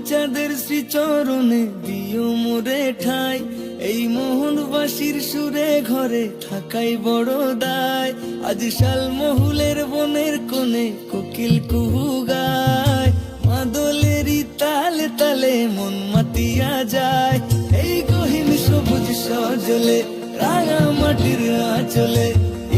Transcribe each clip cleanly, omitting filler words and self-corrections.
চাঁদের শ্রীচরণে দিও মোরে ঠাই, এই মোহনবাসীর সুরে ঘরে থাকাই বড় দায়। আজ শালমহুলের বনের কোণে কোকিল কুহু গায়, মাদলেরই তালে তালে মন মাতিয়া যায়। এই গহীন সবুজ সজলে রাঙা মাটির আঁচলে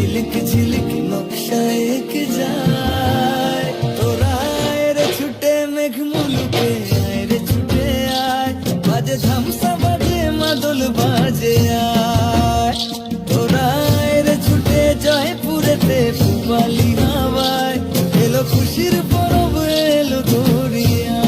ইলিক ঝিলিক নকশা এঁকে যায়। তোরা আয় রে ছুটে মেঘ মুলুকে, আয় রে ছুটে আয়, বাজে ধামসা বাজে মাদল বাজে আয়। তোরা আয় রে ছুটে জয়পুরেতে পুবালি হাওয়ায়, এলো খুশির পরব এলো দরিয়া।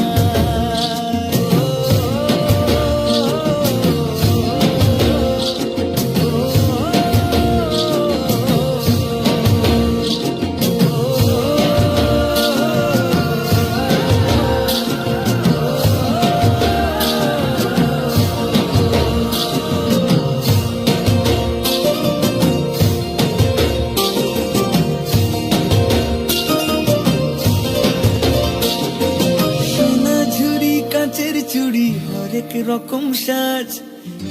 চুড়ি হরেক রকম সাজ,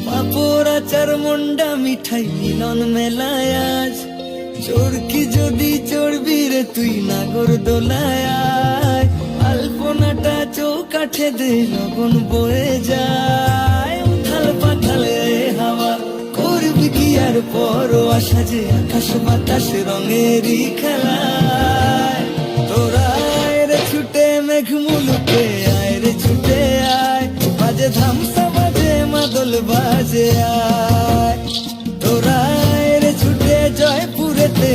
পাপড় আচার মন্ডা মিঠাই মিলন মেলায় আজ। চোরকি যদি চড়বি রে তুই নাগর দোলায় আয়, আলপনাটা চৌকাঠে দে লগন বয়ে যায়। উথাল পাথাল হাওয়া করবি কি আর পরোয়া, সাজে আকাশ বাতাস রঙেরই খেলায়। তোরা আয় রে ছুটে মেঘ মুলুকে, আয় রে ছুটে আয়, বাজে ধামসা বাজে মাদল বাজে আয়। তোরা আয় রে ছুটে জয়পুরেতে